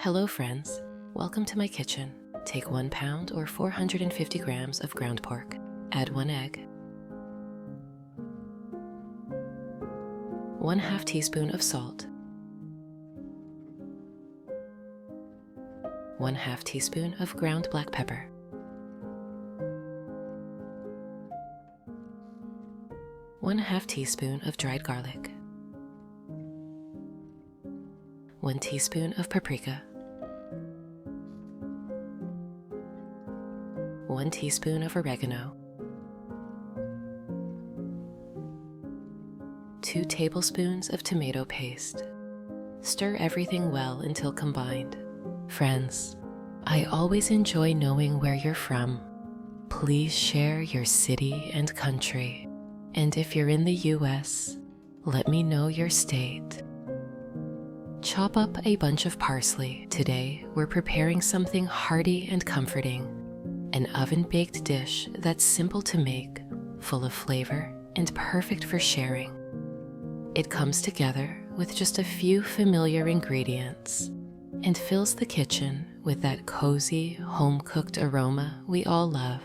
Hello friends, welcome to my kitchen. Take 1 pound or 450 grams of ground pork. Add 1 egg, 1/2 teaspoon of salt, 1/2 teaspoon of ground black pepper, 1/2 teaspoon of dried garlic, 1 teaspoon of paprika, 1 teaspoon of oregano, 2 tablespoons of tomato paste. Stir everything well until combined. Friends, I always enjoy knowing where you're from. Please share your city and country. And if you're in the US, let me know your state. Chop up a bunch of parsley. Today, we're preparing something hearty and comforting. An oven-baked dish that's simple to make, full of flavor, and perfect for sharing. It comes together with just a few familiar ingredients and fills the kitchen with that cozy, home-cooked aroma we all love.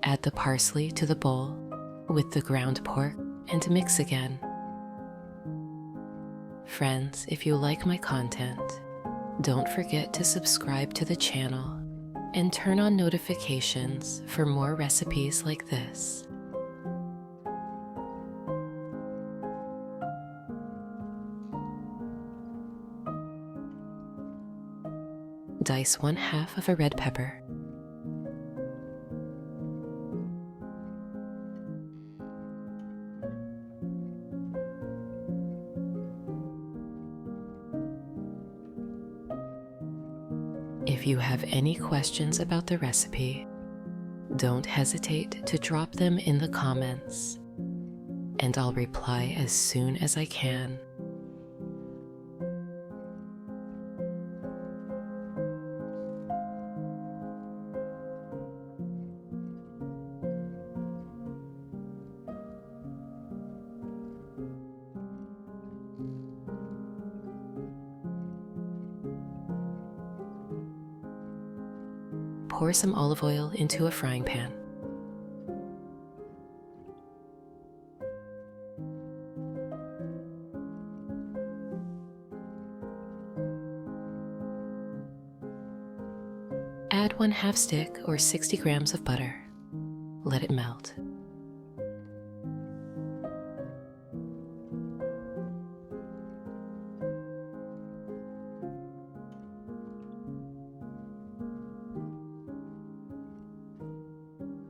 Add the parsley to the bowl with the ground pork and mix again. Friends, if you like my content, don't forget to subscribe to the channel and turn on notifications for more recipes like this. Dice 1/2 of a red pepper. If you have any questions about the recipe, don't hesitate to drop them in the comments, and I'll reply as soon as I can. Pour some olive oil into a frying pan. Add 1/2 stick or 60 grams of butter. Let it melt.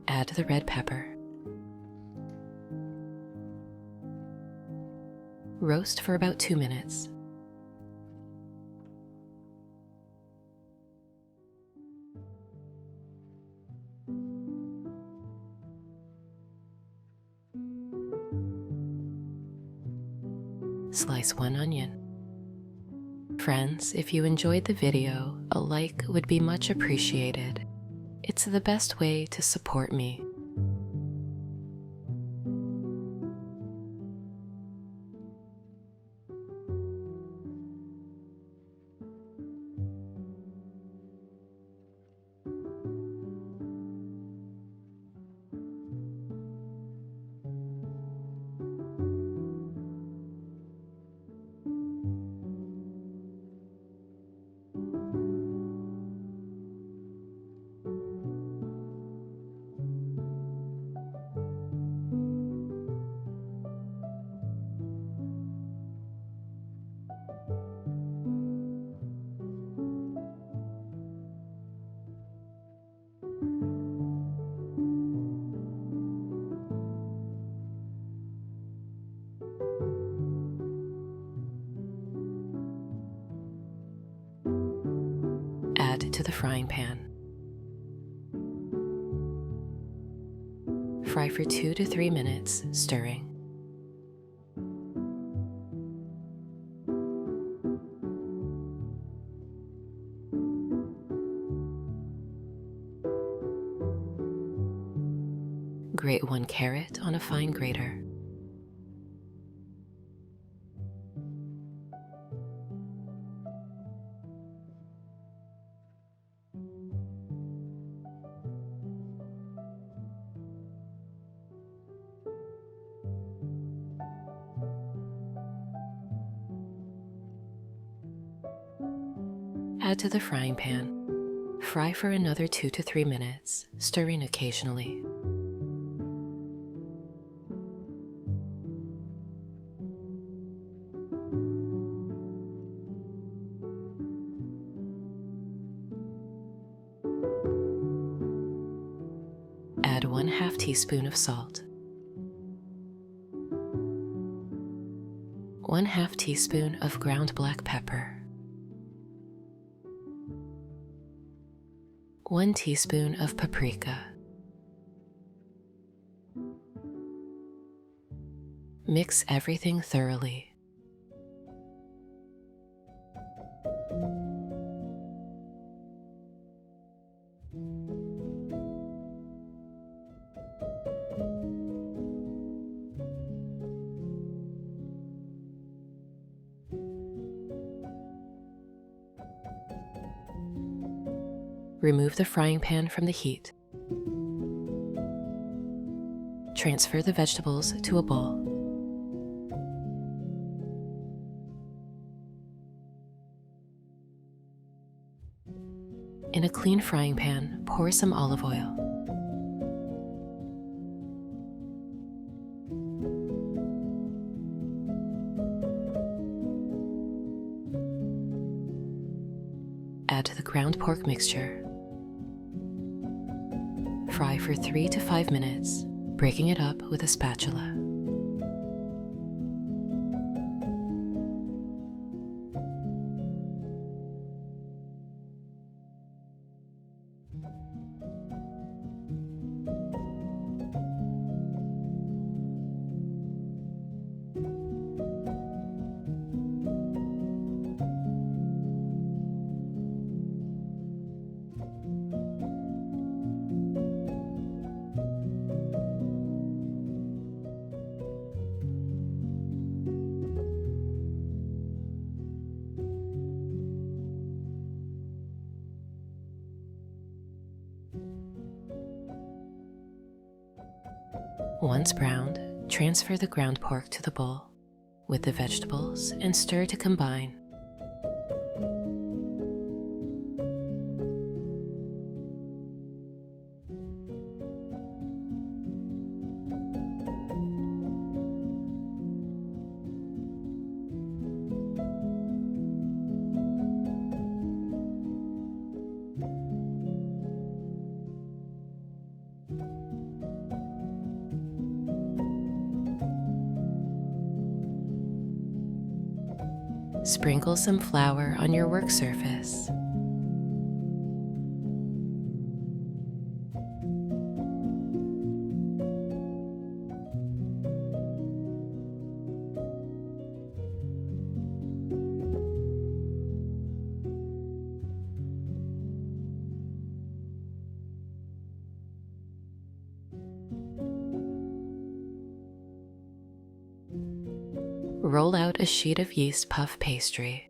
Add the red pepper. Roast for about 2 minutes. Slice 1 onion. Friends, if you enjoyed the video, a like would be much appreciated. It's the best way to support me. Add to the frying pan. Fry for 2 to 3 minutes, stirring. Grate 1 carrot on a fine grater. Add to the frying pan. Fry for another 2 to 3 minutes, stirring occasionally. Add 1/2 teaspoon of salt, 1/2 teaspoon of ground black pepper, 1 teaspoon of paprika. Mix everything thoroughly. Remove the frying pan from the heat. Transfer the vegetables to a bowl. In a clean frying pan, pour some olive oil. Add the ground pork mixture. Fry for 3 to 5 minutes, breaking it up with a spatula. Once browned, transfer the ground pork to the bowl with the vegetables and stir to combine. Sprinkle some flour on your work surface. Roll out a sheet of yeast puff pastry.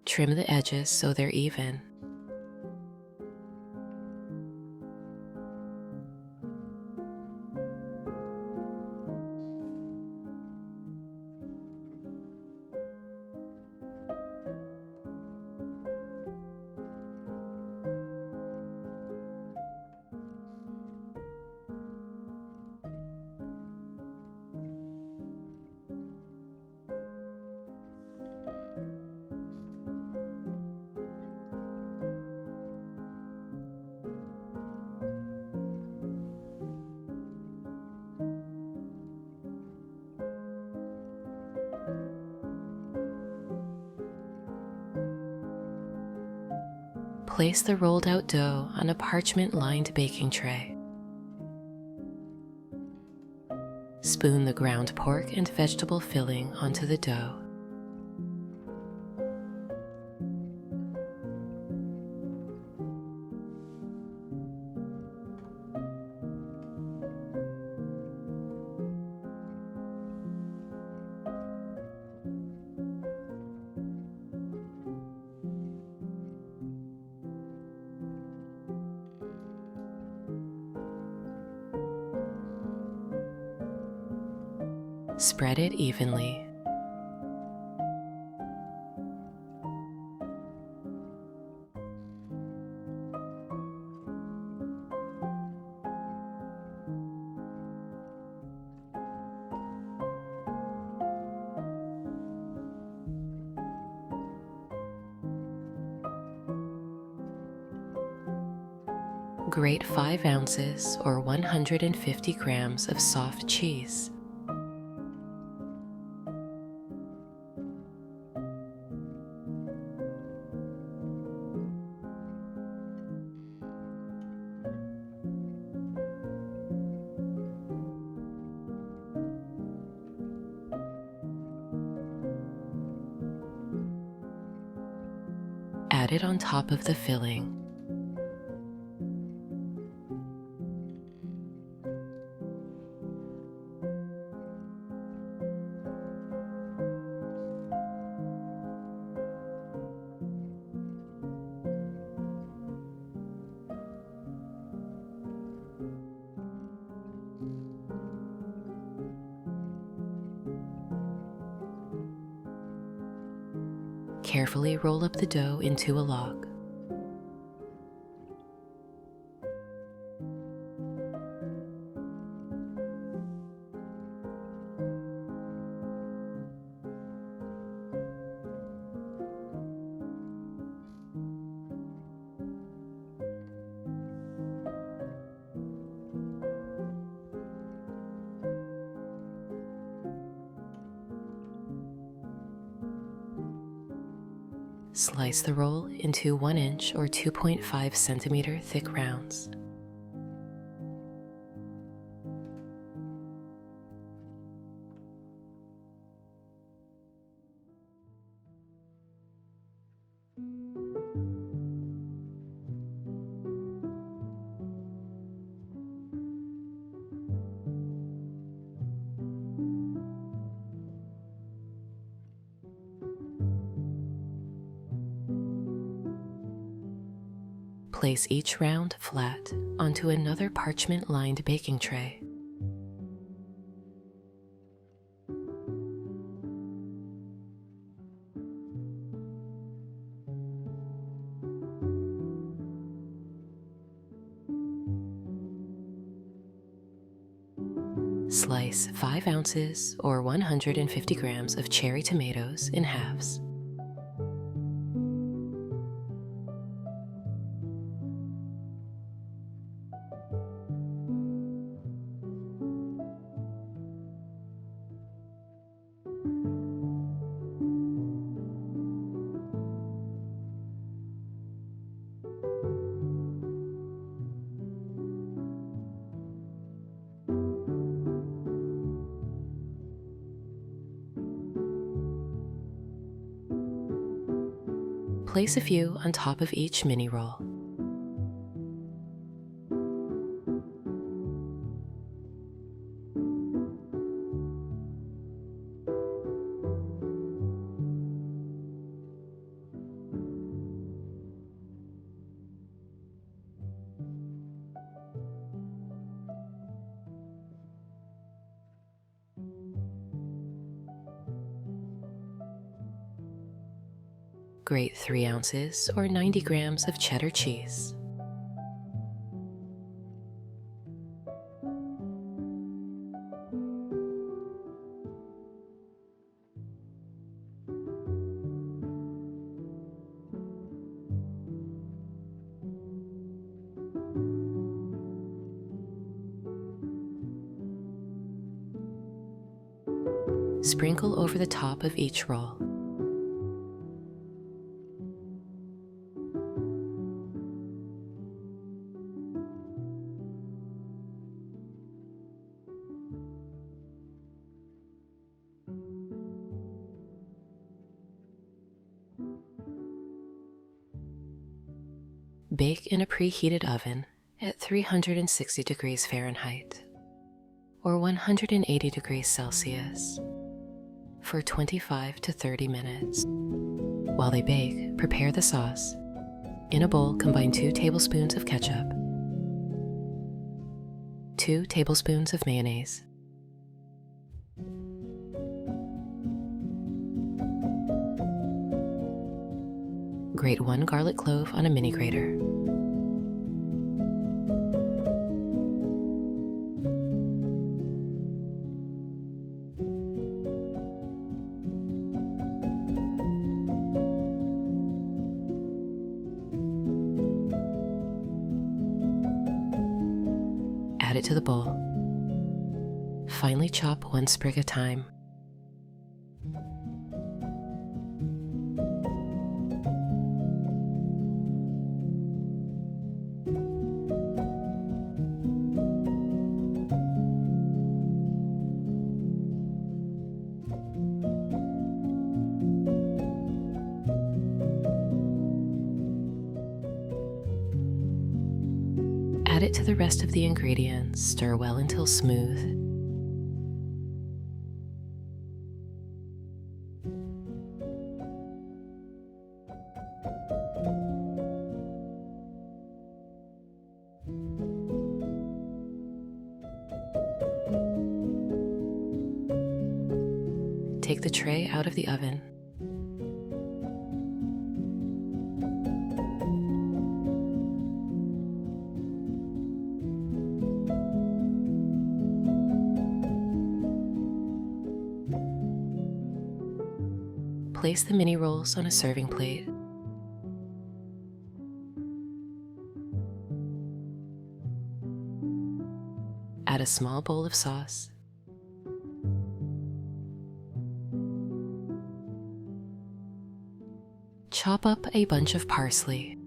Trim the edges so they're even. Place the rolled out dough on a parchment-lined baking tray. Spoon the ground pork and vegetable filling onto the dough. Spread it evenly. Grate 5 ounces or 150 grams of soft cheese. Add it on top of the filling. Carefully roll up the dough into a log. Slice the roll into 1 inch or 2.5 centimeter thick rounds. Place each round flat onto another parchment-lined baking tray. Slice 5 ounces or 150 grams of cherry tomatoes in halves. Place a few on top of each mini roll. Grate 3 ounces or 90 grams of cheddar cheese. Sprinkle over the top of each roll. Bake in a preheated oven at 360 degrees Fahrenheit or 180 degrees Celsius for 25 to 30 minutes. While they bake, prepare the sauce. In a bowl, combine 2 tablespoons of ketchup, 2 tablespoons of mayonnaise, Grate 1 garlic clove on a mini grater. Add it to the bowl. Finely chop 1 sprig of thyme. Add it to the rest of the ingredients, stir well until smooth. Take the tray out of the oven. Place the mini rolls on a serving plate. Add a small bowl of sauce. Chop up a bunch of parsley.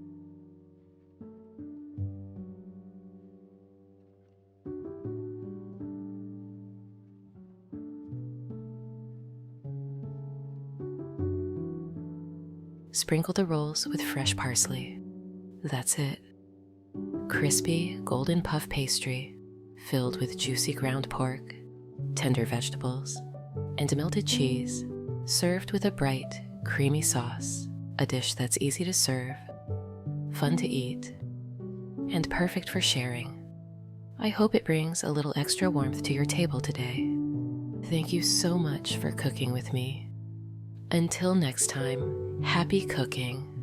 Sprinkle the rolls with fresh parsley. That's it. Crispy, golden puff pastry filled with juicy ground pork, tender vegetables, and melted cheese, served with a bright, creamy sauce, a dish that's easy to serve, fun to eat, and perfect for sharing. I hope it brings a little extra warmth to your table today. Thank you so much for cooking with me. Until next time, happy cooking.